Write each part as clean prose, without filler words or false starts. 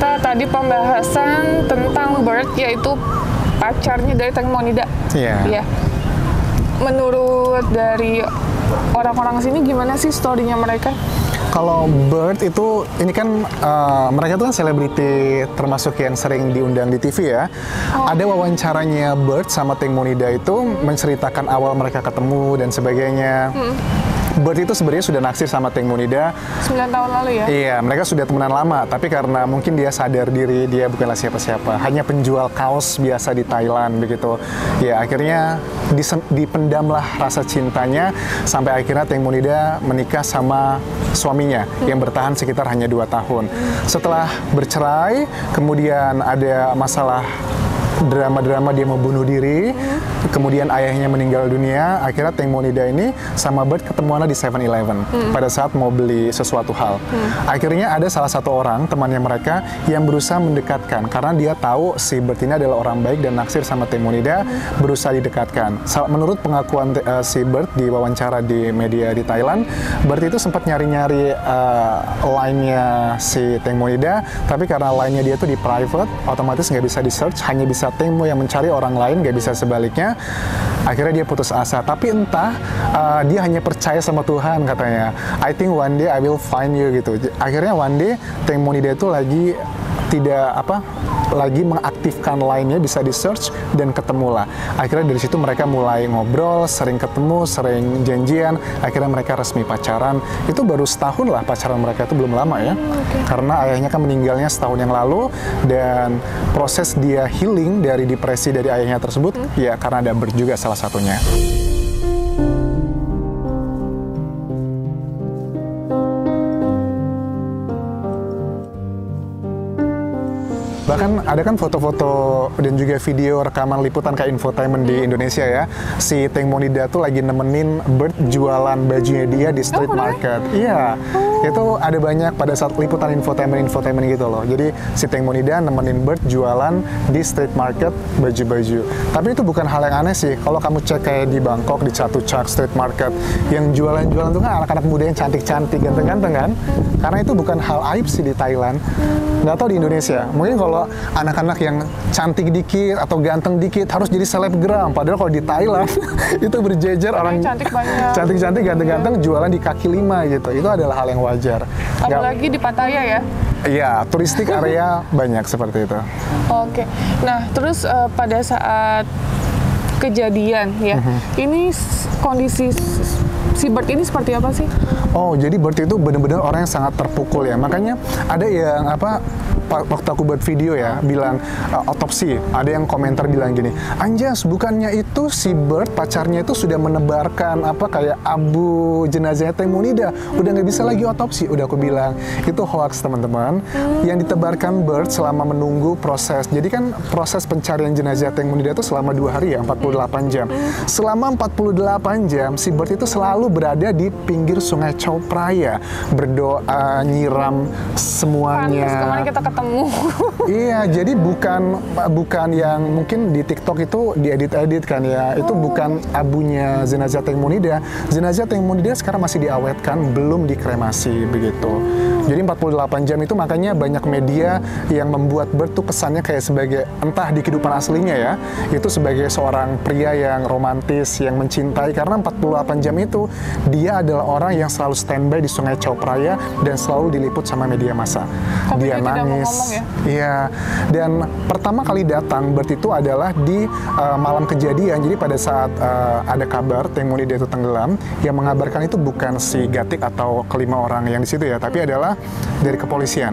kita tadi pembahasan tentang Bird, yaitu pacarnya dari Tank Monida. Iya. Menurut dari orang-orang sini gimana sih story-nya mereka? Kalau Bird itu, ini kan mereka tuh kan selebriti termasuk yang sering diundang di TV ya. Ada wawancaranya Bird sama Tank Monida itu menceritakan awal mereka ketemu dan sebagainya. Bird itu sebenarnya sudah naksir sama Tank Monida 9 tahun lalu ya? Iya, mereka sudah temenan lama, tapi karena mungkin dia sadar diri, dia bukanlah siapa-siapa, hanya penjual kaos biasa di Thailand begitu. Ya, akhirnya dipendamlah rasa cintanya sampai akhirnya Tank Monida menikah sama suaminya yang bertahan sekitar hanya 2 tahun. Setelah bercerai, kemudian ada masalah drama-drama dia mau bunuh diri, kemudian ayahnya meninggal dunia, akhirnya Tank Monida ini sama Bird ketemuanlah di 7-Eleven pada saat mau beli sesuatu hal. Akhirnya ada salah satu orang, temannya mereka, yang berusaha mendekatkan, karena dia tahu si Bird ini adalah orang baik dan naksir sama Tank Monida, berusaha didekatkan. Menurut pengakuan si Bird di wawancara di media di Thailand, Bird itu sempat nyari-nyari line-nya si Tank Monida, tapi karena line-nya dia tuh di private, otomatis nggak bisa di-search, hanya bisa Tank yang mencari orang lain, nggak bisa sebaliknya. Akhirnya dia putus asa, tapi entah dia hanya percaya sama Tuhan katanya. I think one day I will find you gitu. Akhirnya one day Tank Monida itu lagi lagi mengaktifkan line-nya, bisa di search dan ketemulah. Akhirnya dari situ mereka mulai ngobrol, sering ketemu, sering janjian. Akhirnya mereka resmi pacaran. Itu baru setahun lah pacaran mereka, itu belum lama ya. Karena ayahnya kan meninggalnya setahun yang lalu, dan proses dia healing dari depresi dari ayahnya tersebut ya karena ada Bird juga salah satunya. Bahkan ada kan foto-foto dan juga video rekaman liputan kayak infotainment di Indonesia ya. Si Tank Monida tuh lagi nemenin Bird jualan bajunya dia di street market. Iya, itu ada banyak pada saat liputan infotainment gitu loh. Jadi si Tank Monida nemenin Bird jualan di street market baju-baju. Tapi itu bukan hal yang aneh sih. Kalau kamu cek kayak di Bangkok, di Chatuchak street market, yang jualan-jualan tuh kan anak-anak muda yang cantik-cantik, ganteng-ganteng kan. Karena itu bukan hal aib sih di Thailand. Nggak tahu di Indonesia. Mungkin kalau anak-anak yang cantik dikit atau ganteng dikit harus jadi selebgram, padahal kalau di Thailand itu berjejer orang cantik-cantik, ganteng-ganteng jualan di kaki lima gitu. Itu adalah hal yang wajar. Apalagi di Pattaya ya? Iya, turistik area banyak seperti itu. Oke. Nah, terus pada saat kejadian ya, ini kondisi si Bird ini seperti apa sih? Oh, jadi Bird itu benar-benar orang yang sangat terpukul ya. Makanya ada yang waktu aku buat video ya, bilang otopsi, ada yang komentar bilang gini, Anjas, bukannya itu si Bird pacarnya itu sudah menebarkan kayak abu jenazahnya Tank Monida, udah nggak bisa lagi otopsi. Udah aku bilang itu hoax teman-teman, yang ditebarkan Bird selama menunggu proses. Jadi kan proses pencarian jenazah Tank Monida itu selama 2 hari ya, 48 jam. Selama 48 jam si Bird itu selalu berada di pinggir Sungai Chao Phraya, berdoa, nyiram semuanya. Kemarin kita ketemu. Iya, jadi bukan yang mungkin di TikTok itu diedit-edit kan ya. Itu bukan abunya jenazah Tank Monida. Jenazah Tank Monida sekarang masih diawetkan, belum dikremasi begitu. Jadi 48 jam itu makanya banyak media yang membuat Bird tuh kesannya kayak sebagai, entah di kehidupan aslinya ya, itu sebagai seorang pria yang romantis, yang mencintai, karena 48 jam itu dia adalah orang yang selalu standby di Sungai Chao Phraya dan selalu diliput sama media massa. Tapi dia nangis. Ya? Iya. Dan pertama kali datang Bird itu adalah di malam kejadian. Jadi pada saat ada kabar Tank Monida itu tenggelam, yang mengabarkan itu bukan si Gatik atau kelima orang yang di situ ya, tapi adalah dari kepolisian.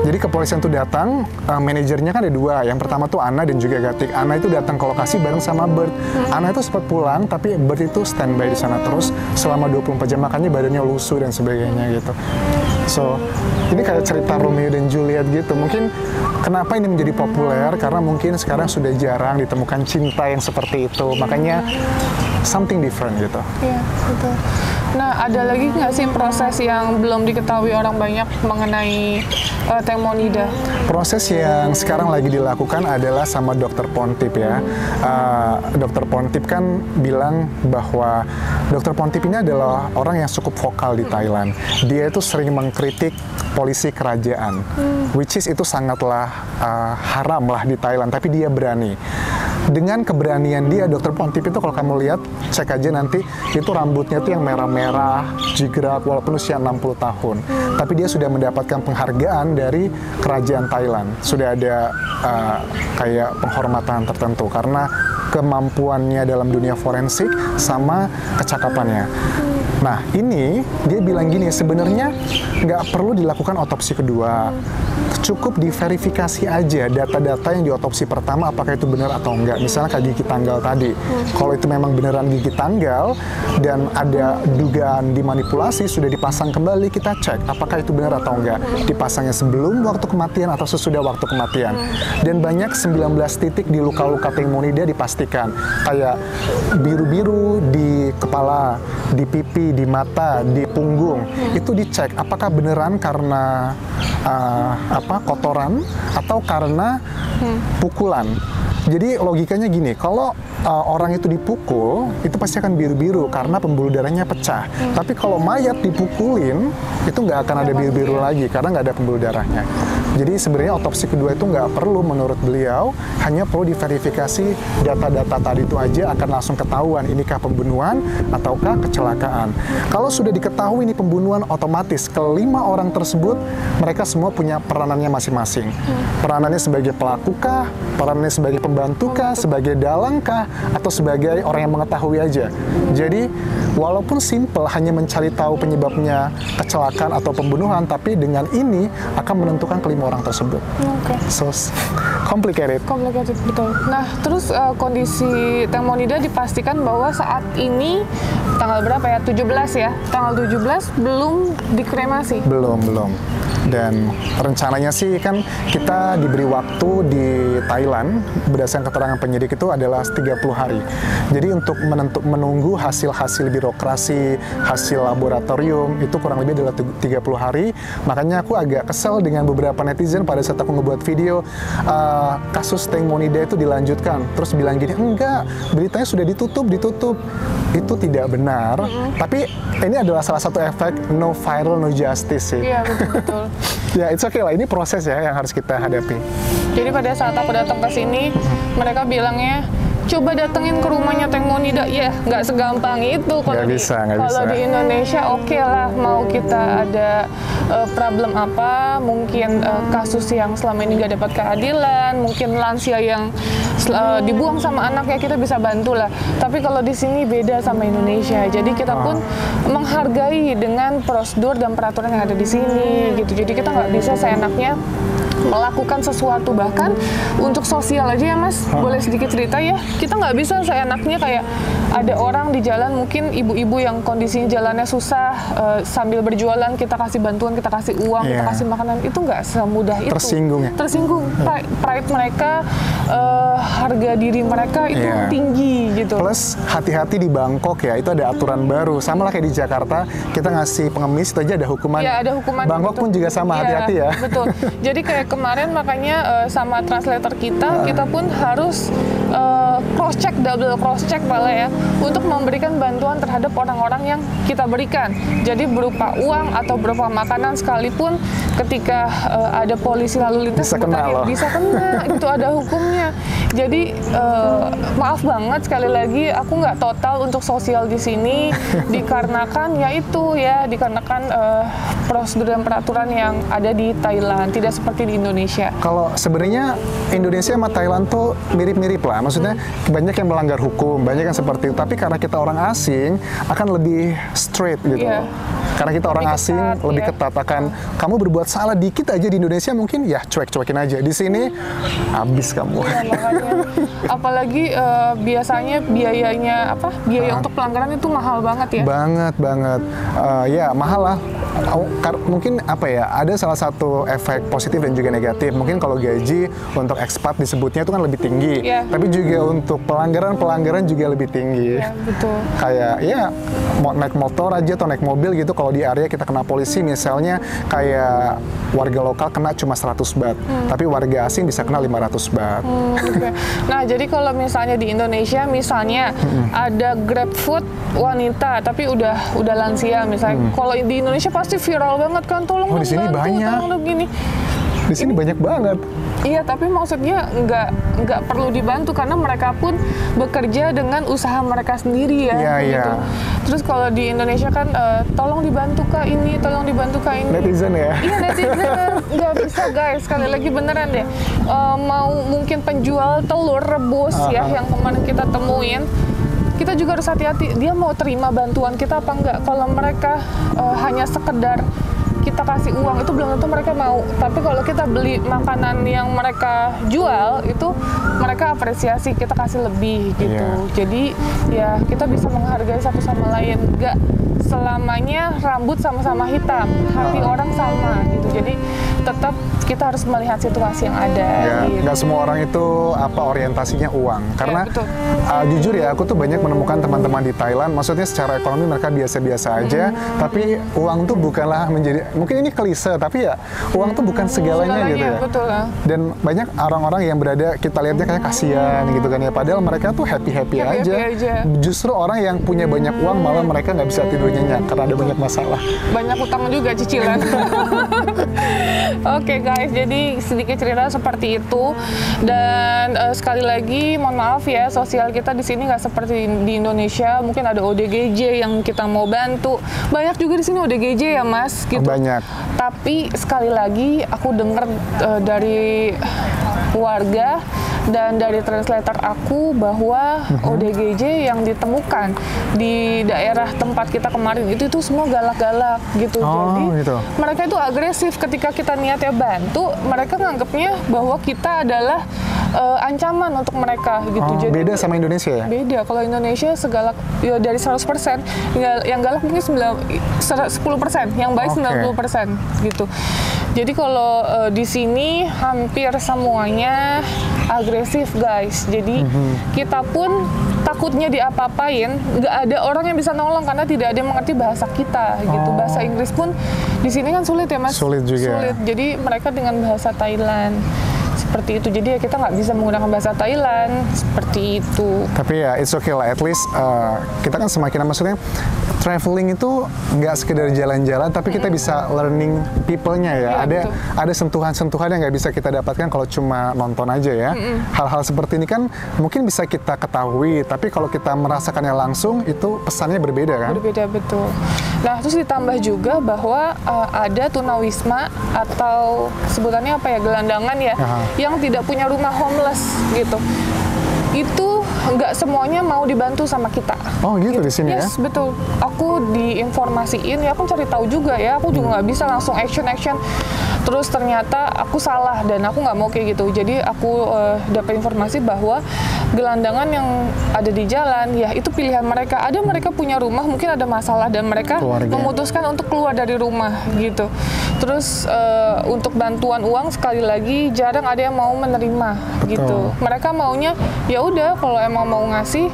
Jadi kepolisian itu datang, manajernya kan ada 2. Yang pertama tuh Ana dan juga Gatik. Ana itu datang ke lokasi bareng sama Bird. Ana itu sempat pulang, tapi Bird itu standby di sana terus selama 24 jam, makanya badannya lusuh dan sebagainya gitu. So, ini kayak cerita Romeo dan Juliet gitu. Mungkin kenapa ini menjadi populer, karena mungkin sekarang sudah jarang ditemukan cinta yang seperti itu. Makanya something different gitu. Iya, betul. Nah, ada lagi nggak sih proses yang belum diketahui orang banyak mengenai Tengmonida? Proses yang sekarang lagi dilakukan adalah sama Dr. Pontip ya. Dr. Pontip kan bilang bahwa Dr. Pontip ini adalah orang yang cukup vokal di Thailand. Dia itu sering mengkritik polisi kerajaan, which is itu sangatlah haram lah di Thailand, tapi dia berani. Dengan keberanian dia, Dr. Pontip itu kalau kamu lihat, cek aja nanti, itu rambutnya tuh yang merah-merah, jigrat, walaupun usia 60 tahun. Tapi dia sudah mendapatkan penghargaan dari kerajaan Thailand. Sudah ada kayak penghormatan tertentu, karena kemampuannya dalam dunia forensik sama kecakapannya. Nah, ini dia bilang gini, sebenarnya nggak perlu dilakukan otopsi kedua. Cukup diverifikasi aja data-data yang diotopsi pertama, apakah itu benar atau enggak. Misalnya kayak gigi tanggal tadi. Kalau itu memang beneran gigi tanggal dan ada dugaan dimanipulasi, sudah dipasang kembali, kita cek apakah itu benar atau enggak. Dipasangnya sebelum waktu kematian atau sesudah waktu kematian. Dan banyak 19 titik di luka-luka Tengmonida dipastikan. Kayak biru-biru di kepala, di pipi, di mata, di punggung. Itu dicek apakah beneran karena kotoran atau karena pukulan. Jadi logikanya gini, kalau orang itu dipukul, itu pasti akan biru-biru karena pembuluh darahnya pecah. Tapi kalau mayat dipukulin, itu nggak akan ada biru-biru lagi karena nggak ada pembuluh darahnya. Jadi sebenarnya otopsi kedua itu nggak perlu menurut beliau, hanya perlu diverifikasi data-data tadi itu aja akan langsung ketahuan inikah pembunuhan ataukah kecelakaan. Kalau sudah diketahui ini pembunuhan, otomatis kelima orang tersebut mereka semua punya peranannya masing-masing. Peranannya sebagai pelakukah, peranannya sebagai pembantukah, sebagai dalangkah, atau sebagai orang yang mengetahui aja. Jadi walaupun simple hanya mencari tahu penyebabnya kecelakaan atau pembunuhan, tapi dengan ini akan menentukan kelima orang tersebut. So complicated. Complicated, betul. Nah, terus kondisi Tengmonida dipastikan bahwa saat ini tanggal berapa ya? 17 ya? Tanggal 17 belum dikremasi? Belum. Dan rencananya sih kan kita diberi waktu di Thailand berdasarkan keterangan penyidik itu adalah 30 hari. Jadi untuk menunggu hasil-hasil birokrasi, hasil laboratorium itu kurang lebih adalah 30 hari. Makanya aku agak kesel dengan beberapa netizen pada saat aku ngebuat video kasus Tengmonida itu dilanjutkan. Terus bilang gini, enggak, beritanya sudah ditutup. Itu tidak benar. Tapi ini adalah salah satu efek no viral, no justice sih. Iya, betul. Ya, it's okay lah. Ini proses ya yang harus kita hadapi. Jadi pada saat aku datang ke sini, mereka bilangnya, coba datengin ke rumahnya Tengmonida. Ya, nggak segampang itu. Kalau di Indonesia, oke lah, mau kita ada problem apa, mungkin kasus yang selama ini nggak dapat keadilan, mungkin lansia yang dibuang sama anaknya, kita bisa bantu lah. Tapi kalau di sini beda sama Indonesia. Jadi kita pun menghargai dengan prosedur dan peraturan yang ada di sini, gitu. Jadi kita nggak bisa seenaknya melakukan sesuatu, bahkan untuk sosial aja ya Mas, boleh sedikit cerita ya, kita nggak bisa seenaknya kayak ada orang di jalan, mungkin ibu-ibu yang kondisinya jalannya susah, sambil berjualan kita kasih bantuan, kita kasih uang, kita kasih makanan, itu nggak semudah itu. Tersinggung. Pride mereka, harga diri mereka itu tinggi gitu. Plus hati-hati di Bangkok ya, itu ada aturan baru, sama lah kayak di Jakarta, kita ngasih pengemis itu aja ada hukuman. Ya, ada hukuman. Bangkok pun juga sama, hati-hati ya. Betul. Jadi kayak kemarin makanya sama translator kita pun harus double cross check malah ya, untuk memberikan bantuan terhadap orang-orang yang kita berikan. Jadi berupa uang atau berupa makanan sekalipun, ketika ada polisi lalu lintas bisa kena gitu, ada hukumnya. Jadi maaf banget sekali lagi, aku nggak total untuk sosial di sini dikarenakan dikarenakan prosedur dan peraturan yang ada di Thailand, tidak seperti di Indonesia. Kalau sebenarnya Indonesia sama Thailand tuh mirip-mirip lah, maksudnya banyak yang melanggar hukum, banyak yang seperti itu, tapi karena kita orang asing akan lebih straight gitu. Karena kita orang asing lebih ketat, akan kamu berbuat salah dikit aja di Indonesia mungkin ya cuek-cuekin aja. Di sini habis kamu. Ya, makanya. Apalagi biasanya biaya untuk pelanggaran itu mahal banget ya. Banget. Ya mahal lah. mungkin apa ya, ada salah satu efek positif dan juga negatif. Mungkin kalau gaji untuk ekspat disebutnya itu kan lebih tinggi, tapi juga untuk pelanggaran juga lebih tinggi. Betul. Kayak ya mau naik motor aja atau naik mobil gitu, kalau di area kita kena polisi misalnya, kayak warga lokal kena cuma 100 baht, tapi warga asing bisa kena 500 baht. Okay. Nah, jadi kalau misalnya di Indonesia misalnya ada GrabFood wanita tapi udah lansia misalnya. Kalau di Indonesia pasti viral banget kan, tolong di sini banyak. Tolong gini. Di sini banyak banget. Iya, tapi maksudnya nggak perlu dibantu karena mereka pun bekerja dengan usaha mereka sendiri ya. Gitu. Terus kalau di Indonesia kan tolong dibantu kak ini, tolong dibantu kak ini. Netizen ya? Iya, netizen. Nggak bisa guys, sekali lagi beneran deh. Mau mungkin penjual telur rebus ya yang kemarin kita temuin, kita juga harus hati-hati. Dia mau terima bantuan kita apa enggak? Kalau mereka hanya sekedar kita kasih uang, itu belum tentu mereka mau. Tapi kalau kita beli makanan yang mereka jual, itu mereka apresiasi, kita kasih lebih gitu. Jadi ya kita bisa menghargai satu sama lain. Nggak selamanya rambut sama-sama hitam, hati orang sama gitu. Jadi tetap kita harus melihat situasi yang ada. Gitu. Nggak semua orang itu orientasinya uang. Karena jujur ya, aku tuh banyak menemukan teman-teman di Thailand, maksudnya secara ekonomi mereka biasa-biasa aja, tapi uang tuh bukanlah menjadi, mungkin ini klise, tapi ya uang tuh bukan segalanya gitu ya. Betul. Dan banyak orang-orang yang berada, kita lihatnya kayak kasihan gitu kan ya, padahal mereka tuh happy aja. Justru orang yang punya banyak uang malah mereka nggak bisa tidur nyenyak karena ada banyak masalah. Banyak utang juga, cicilan. Oke guys, jadi sedikit cerita seperti itu. Dan sekali lagi mohon maaf ya, sosial kita di sini nggak seperti di Indonesia. Mungkin ada ODGJ yang kita mau bantu. Banyak juga di sini ODGJ ya Mas gitu. Banyak. Tapi sekali lagi aku dengar dari warga dan dari translator aku bahwa ODGJ yang ditemukan di daerah tempat kita kemarin itu semua galak-galak gitu. Jadi gitu. Mereka itu agresif ketika kita niatnya bantu, mereka nganggapnya bahwa kita adalah ancaman untuk mereka gitu. Jadi beda sama Indonesia ya? Beda. Kalau Indonesia segalak ya dari 100%, yang galak mungkin 10%, yang baik 90% gitu. Jadi kalau di sini hampir semuanya agresif guys. Jadi kita pun takutnya diapa-apain, nggak ada orang yang bisa nolong karena tidak ada yang mengerti bahasa kita gitu. Bahasa Inggris pun di sini kan sulit ya Mas. Sulit juga. Sulit. Jadi mereka dengan bahasa Thailand. Seperti itu, jadi ya kita nggak bisa menggunakan bahasa Thailand seperti itu. Tapi ya it's okay lah, at least kita kan semakin, maksudnya traveling itu nggak sekedar jalan-jalan, tapi kita bisa learning people-nya ya. Ada sentuhan-sentuhan yang nggak bisa kita dapatkan kalau cuma nonton aja ya. Hal-hal seperti ini kan mungkin bisa kita ketahui, tapi kalau kita merasakannya langsung itu pesannya berbeda kan? Berbeda, betul. Nah terus ditambah juga bahwa ada tunawisma atau sebutannya apa ya, gelandangan ya, yang tidak punya rumah, homeless gitu. Itu nggak semuanya mau dibantu sama kita. Oh gitu di sini ya? Yes, betul. Aku diinformasiin, ya aku cari tahu juga ya. Aku juga nggak bisa langsung action. Terus ternyata aku salah dan aku nggak mau kayak gitu. Jadi aku dapat informasi bahwa gelandangan yang ada di jalan, ya itu pilihan mereka. Ada mereka punya rumah, mungkin ada masalah dan mereka memutuskan untuk keluar dari rumah gitu. Terus untuk bantuan uang sekali lagi jarang ada yang mau menerima gitu. Mereka maunya ya udah kalau emang mau ngasih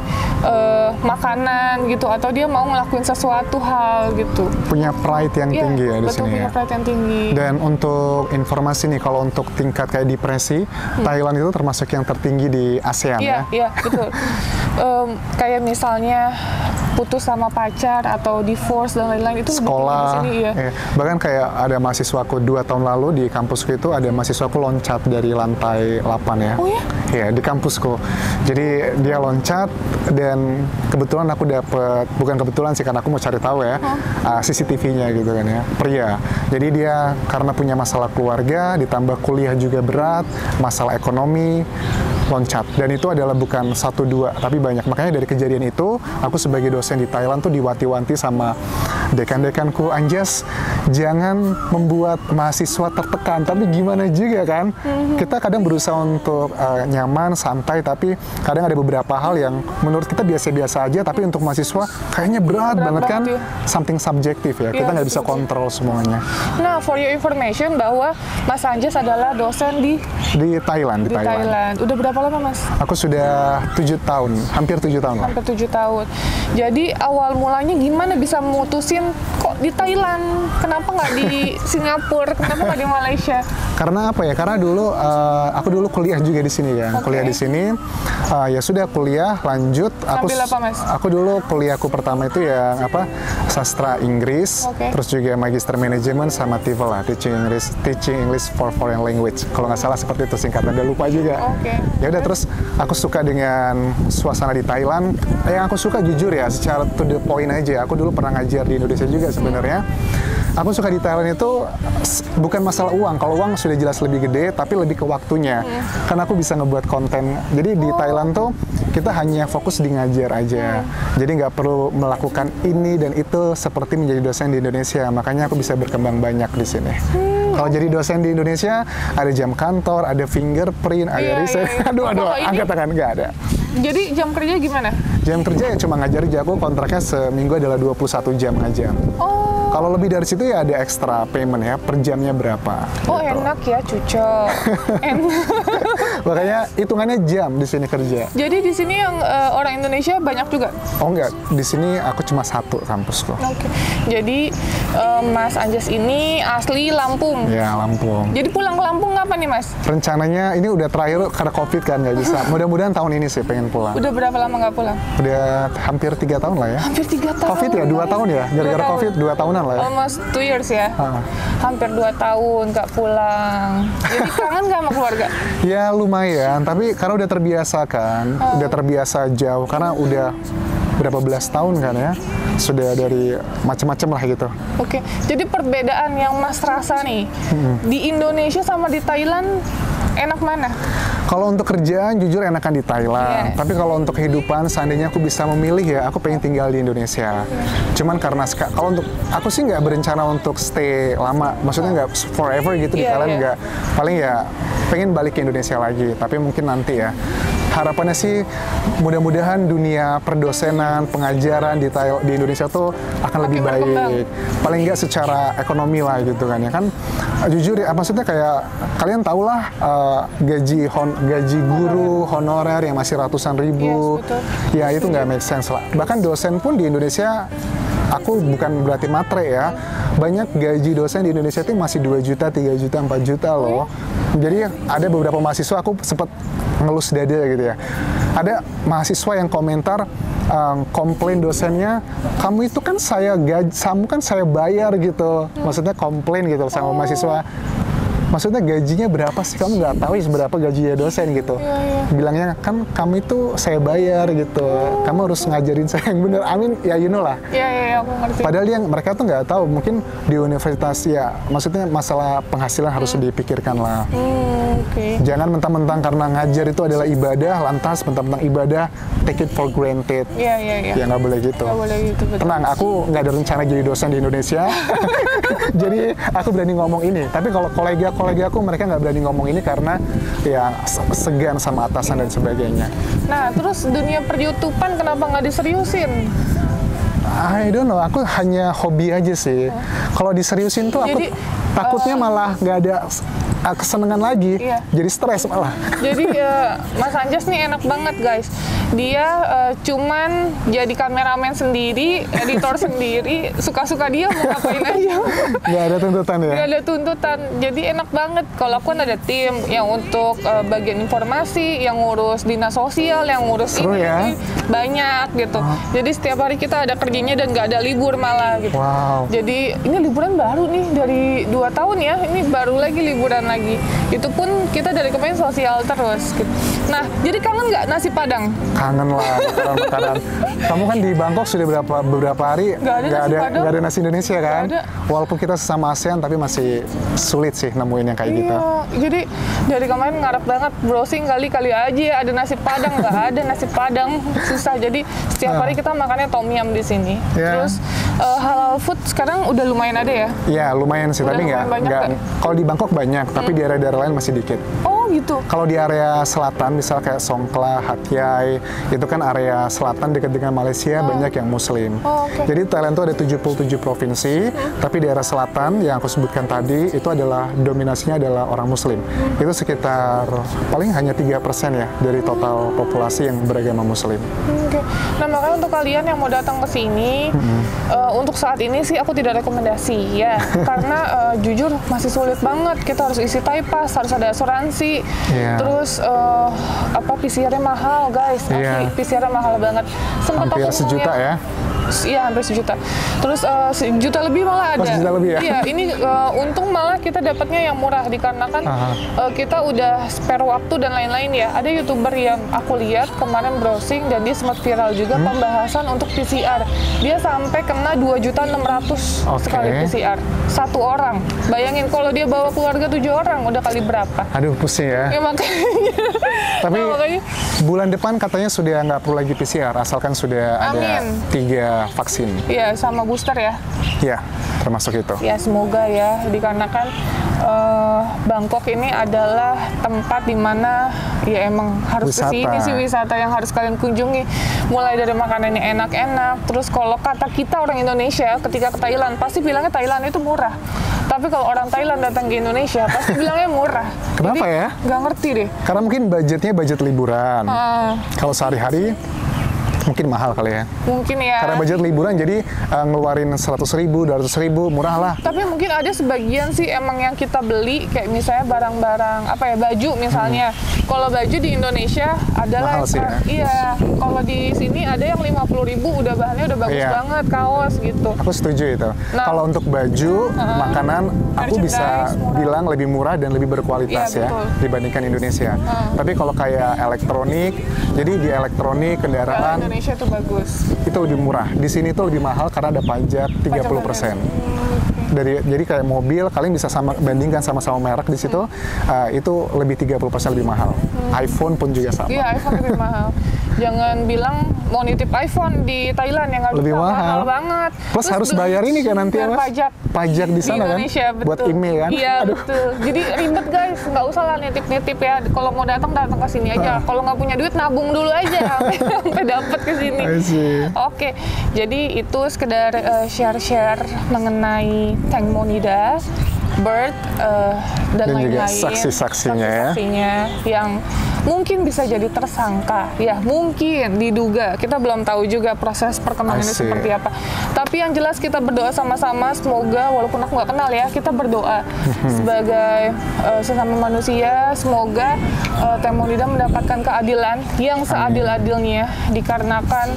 makanan gitu, atau dia mau ngelakuin sesuatu hal gitu. Punya pride yang tinggi ya di sini. Punya pride yang tinggi. Dan untuk informasi nih, kalau untuk tingkat kayak depresi, Thailand itu termasuk yang tertinggi di ASEAN ya? Iya, betul. Kayak misalnya putus sama pacar atau divorce dan lain-lain itu sekolah. Di sini, ya. Bahkan kayak ada mahasiswaku 2 tahun lalu di kampusku itu, ada mahasiswaku loncat dari lantai 8 ya. Oh ya? Iya, di kampusku. Jadi dia loncat dan kebetulan aku dapet, bukan kebetulan sih karena aku mau cari tahu ya, CCTV-nya gitu kan ya, pria. Jadi dia karena punya masalah keluarga, ditambah kuliah juga berat, masalah ekonomi, loncat. Dan itu adalah bukan 1-2, tapi banyak. Makanya dari kejadian itu, aku sebagai dosen di Thailand tuh diwanti-wanti sama dekan-dekanku, Anjas, jangan membuat mahasiswa tertekan. Tapi gimana juga kan? Kita kadang berusaha untuk nyaman, santai, tapi kadang ada beberapa hal yang menurut kita biasa-biasa aja, tapi untuk mahasiswa kayaknya berat banget kan? Ya. Something subjektif ya, kita nggak bisa kontrol semuanya. Nah, for your information bahwa Mas Anjas adalah dosen di Thailand. Di Thailand. Udah berapa lama, Mas? Aku sudah 7 tahun, hampir 7 tahun lah. Hampir 7 tahun. Jadi awal mulanya gimana bisa memutusin kok di Thailand? Kenapa nggak di Singapura? Kenapa nggak di Malaysia? Karena apa ya? Karena dulu aku dulu kuliah juga di sini ya. Kuliah di sini. Ya sudah kuliah lanjut. Sambil apa, Mas? Aku dulu kuliahku pertama itu ya apa? Sastra Inggris. Terus juga Magister Manajemen sama TEFL lah, Teaching English for Foreign Language. Kalau nggak salah seperti itu singkatan. Udah lupa juga. Ya udah terus aku suka dengan suasana di Thailand. Yang aku suka jujur ya, secara to the point aja. Aku dulu pernah ngajar di Indonesia juga sebenarnya. Aku suka di Thailand itu bukan masalah uang. Kalau uang sudah jelas lebih gede, tapi lebih ke waktunya. Karena aku bisa ngebuat konten. Jadi di Thailand tuh kita hanya fokus di ngajar aja. Jadi nggak perlu melakukan ini dan itu seperti menjadi dosen di Indonesia. Makanya aku bisa berkembang banyak di sini. Kalau jadi dosen di Indonesia, ada jam kantor, ada fingerprint, ada riset. Aduh, angkat tangan, nggak ada. Jadi jam kerja gimana? Jam kerja ya cuma ngajar aja. Aku kontraknya seminggu adalah 21 jam ngajar. Kalau lebih dari situ ya ada extra payment ya, per jamnya berapa. Oh gitu. Enak ya, cucok. Enak. Makanya hitungannya jam di sini kerja. Jadi di sini yang orang Indonesia banyak juga? Oh enggak, di sini aku cuma satu kampusku. Jadi Mas Anjas ini asli Lampung? Ya, Lampung. Jadi pulang ke Lampung kapan nih, Mas? Rencananya ini udah terakhir karena COVID kan nggak bisa. Mudah-mudahan tahun ini sih pengen pulang. Udah berapa lama nggak pulang? Udah hampir 3 tahun lah ya. Hampir 3 tahun? COVID ya, 2 tahun ya? Gara-gara COVID 2 tahunan lah ya. Almost 2 years ya? Hampir 2 tahun nggak pulang. Jadi kangen nggak sama keluarga? Ya lumayan, tapi karena udah terbiasa kan, udah terbiasa jauh, karena udah berapa belas tahun kan ya, sudah dari macam-macam lah gitu. Jadi perbedaan yang Mas rasa nih, di Indonesia sama di Thailand, enak mana? Kalau untuk kerjaan jujur enakan di Thailand, tapi kalau untuk kehidupan seandainya aku bisa memilih ya, aku pengen tinggal di Indonesia. Cuman karena kalau untuk aku sih nggak berencana untuk stay lama, maksudnya nggak forever gitu di Thailand, nggak. Paling ya pengen balik ke Indonesia lagi, tapi mungkin nanti ya. Harapannya sih mudah-mudahan dunia perdosenan, pengajaran di Indonesia tuh akan lebih baik. Paling nggak secara ekonomi lah gitu kan ya kan. Jujur ya, maksudnya kayak kalian tau lah gaji guru honorer yang masih ratusan ribu. Ya itu nggak make sense lah. Bahkan dosen pun di Indonesia, aku bukan berarti matre ya, banyak gaji dosen di Indonesia itu masih 2 juta, 3 juta, 4 juta loh. Jadi ada beberapa mahasiswa, aku sempat ngelus dada gitu ya. Ada mahasiswa yang komentar, komplain dosennya, kamu itu kan kamu kan saya bayar gitu. Maksudnya komplain gitu sama mahasiswa. Maksudnya gajinya berapa sih? Kamu nggak tahu ya berapa gajinya dosen gitu. Bilangnya kan kamu itu saya bayar gitu. Kamu harus ngajarin saya yang benar. Amin ya you know lah. Iya, aku ngerti. Padahal mereka tuh nggak tahu. Mungkin di universitas ya, maksudnya masalah penghasilan harus dipikirkan lah. Jangan mentang-mentang karena ngajar itu adalah ibadah, lantas mentang-mentang ibadah take it for granted. Iya. Ya nggak boleh gitu. Nggak boleh gitu. Betul. Tenang, aku nggak ada rencana jadi dosen di Indonesia. Jadi aku berani ngomong ini. Tapi kalau kolega aku mereka nggak berani ngomong ini karena ya segan sama atasan dan sebagainya. Nah, terus dunia per-YouTubean kenapa nggak diseriusin? I don't know, aku hanya hobi aja sih. Kalau diseriusin tuh aku takutnya malah nggak ada kesenangan lagi, jadi stres malah. Jadi Mas Anjas nih enak banget guys. Dia cuman jadi kameramen sendiri, editor sendiri, suka-suka dia mau ngapain aja. Nggak ada tuntutan ya? Nggak ada tuntutan, jadi enak banget. Kalau aku kan ada tim yang untuk bagian informasi, yang ngurus dinas sosial, yang ngurus seru ini, ya? Banyak gitu. Jadi setiap hari kita ada kerjanya dan nggak ada libur malah gitu. Wow. Jadi ini liburan baru nih dari 2 tahun ya, ini baru lagi liburan lagi. Itu pun kita dari kemarin sosial terus gitu. Nah, jadi kangen nggak nasi Padang? kangen lah makanan-makanan. Kamu kan di Bangkok sudah beberapa hari nggak ada nasi Indonesia kan? Walaupun kita sesama ASEAN tapi masih sulit sih nemuin yang kayak gitu. Jadi dari kemarin ngarep banget browsing kali aja ada nasi Padang, nggak ada nasi Padang, susah. Jadi setiap hari kita makannya tom yum di sini. Terus halal food sekarang udah lumayan ada ya? Iya lumayan sih, tapi nggak. Kalau di Bangkok banyak, tapi di area-daerah lain masih dikit. Oh gitu. Kalau di area selatan, misal kayak Songkhla, Hat Yai, itu kan area selatan dekat dengan Malaysia banyak yang Muslim. Jadi Thailand itu ada 77 provinsi, tapi di area selatan yang aku sebutkan tadi itu adalah dominasinya adalah orang Muslim. Itu sekitar paling hanya 3% ya dari total populasi yang beragama Muslim. Nah makanya untuk kalian yang mau datang ke sini, untuk saat ini sih aku tidak rekomendasi ya, karena jujur masih sulit banget. Kita harus isi Thaipass, harus ada asuransi. Terus PCR-nya mahal guys, PCR-nya mahal banget. Hampir sejuta ya? Iya hampir sejuta. Terus sejuta lebih malah ada. Sejuta lebih ya? Iya ini untung malah kita dapatnya yang murah dikarenakan kita udah spare waktu dan lain-lain ya. Ada YouTuber yang aku lihat kemarin browsing dan dia sempat viral juga pembahasan untuk PCR. Dia sampai kena 2.600.000 sekali PCR. Satu orang. Bayangin kalau dia bawa keluarga 7 orang udah kali berapa? Aduh pusing ya. Ya makanya. Tapi bulan depan katanya sudah nggak perlu lagi PCR asalkan sudah ada 3 vaksin. Iya, sama booster ya. Iya, termasuk itu. Ya, semoga ya, dikarenakan Bangkok ini adalah tempat di mana ya emang harus kesini sih, wisata yang harus kalian kunjungi. Mulai dari makanannya enak-enak, terus kalau kata kita orang Indonesia ketika ke Thailand, pasti bilangnya Thailand itu murah. Tapi kalau orang Thailand datang ke Indonesia, pasti bilangnya murah. Kenapa ya? Nggak ngerti deh. Karena mungkin budgetnya budget liburan. Kalau sehari-hari, mungkin mahal kali ya. Mungkin ya. Karena budget liburan jadi ngeluarin 100.000, 200.000, murah lah. Tapi mungkin ada sebagian sih emang yang kita beli kayak misalnya barang-barang apa ya, baju misalnya. Kalau baju di Indonesia adalah mahal sih ya. Iya. Kalau di sini ada yang 50.000 udah bahannya udah bagus banget, kaos gitu. Aku setuju itu. Nah, kalau untuk baju, makanan aku bisa bilang lebih murah dan lebih berkualitas ya dibandingkan Indonesia. Tapi kalau kayak elektronik, jadi di elektronik kendaraan Indonesia tuh bagus. Itu lebih murah. Di sini tuh lebih mahal karena ada pajak 30%. Jadi kayak mobil kalian bisa bandingkan sama-sama merek di situ, itu lebih 30% lebih mahal. iPhone pun juga sama. Iya, iPhone lebih mahal. Jangan bilang mau nitip iPhone di Thailand yang lebih mahal banget. Plus harus bayar ini kan nanti ya, Mas? Pajak di sana kan? Betul. Buat email kan? Iya, betul. Jadi ribet guys, nggak usah lah nitip-nitip ya. Kalau mau datang ke sini aja. Kalau nggak punya duit nabung dulu aja sampai dapat ke sini. Oke. Jadi itu sekedar share-share mengenai Tank Monida, Bird dan lain-lain. Saksi-saksinya yang mungkin bisa jadi tersangka, ya mungkin diduga. Kita belum tahu juga proses perkembangannya seperti apa. Tapi yang jelas kita berdoa sama-sama, semoga walaupun aku nggak kenal ya, kita berdoa sebagai sesama manusia, semoga Tank Monida mendapatkan keadilan yang seadil-adilnya, dikarenakan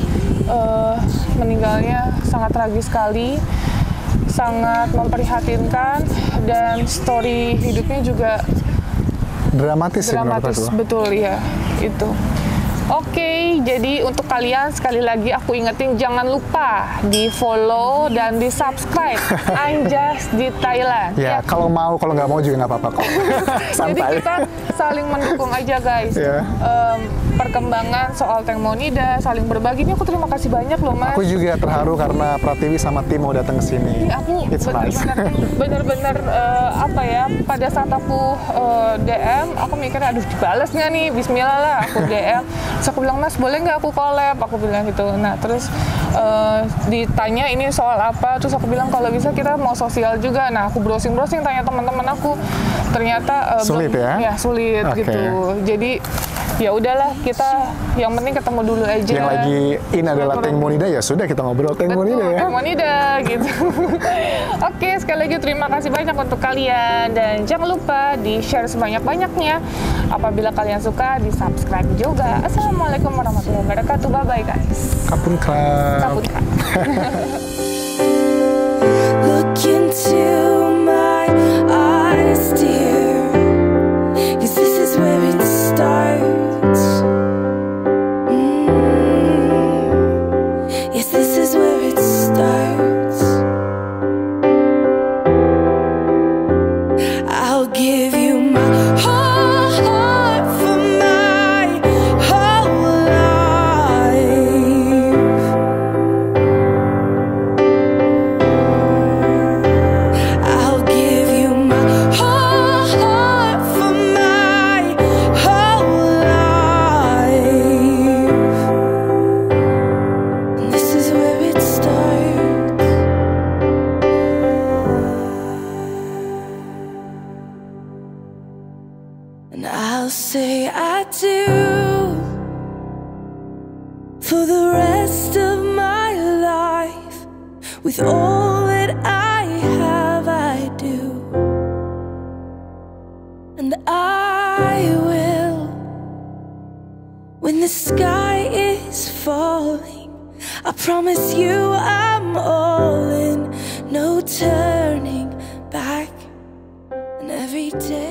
meninggalnya sangat tragis sekali, sangat memprihatinkan, dan story hidupnya juga dramatis betul ya itu. Oke, jadi untuk kalian sekali lagi aku ingetin jangan lupa di follow dan di subscribe Anjas di Thailand. Ya, kalau nggak mau juga nggak apa-apa kok. Jadi kita saling mendukung aja guys. Perkembangan soal Tank Monida, saling berbagi. Ini aku terima kasih banyak loh Mas. Aku juga terharu karena Pratiwi sama tim mau datang ke sini. Aku bener-bener apa ya, pada saat aku DM, aku mikirnya aduh dibales nggak nih, bismillah lah aku DM. Terus aku bilang, Mas boleh nggak aku collab? Aku bilang gitu. Nah terus ditanya ini soal apa, terus aku bilang kalau bisa kita mau sosial juga. Nah aku browsing tanya teman-teman aku, ternyata sulit ya? Sulit gitu. Jadi ya udahlah, kita yang penting ketemu dulu aja. Yang lagi in adalah Tank Monida, ya sudah kita ngobrol Tank Monida ya. Tank Monida gitu. Oke, sekali lagi terima kasih banyak untuk kalian, dan jangan lupa di share sebanyak-banyaknya. Apabila kalian suka, di subscribe juga. Assalamualaikum warahmatullahi wabarakatuh. Bye bye guys. Kapun krab. Kapun krab. Look into my eyes, dear, 'cause this is where it starts. Yes, this is where it starts. I'll give you my whole heart for my whole life. I'll give you my whole heart for my whole life. And this is where it starts. And I'll say I do for the rest of my life. With all that I have, I do. And I will, when the sky is falling, I promise you I'm all in, no turning back. And every day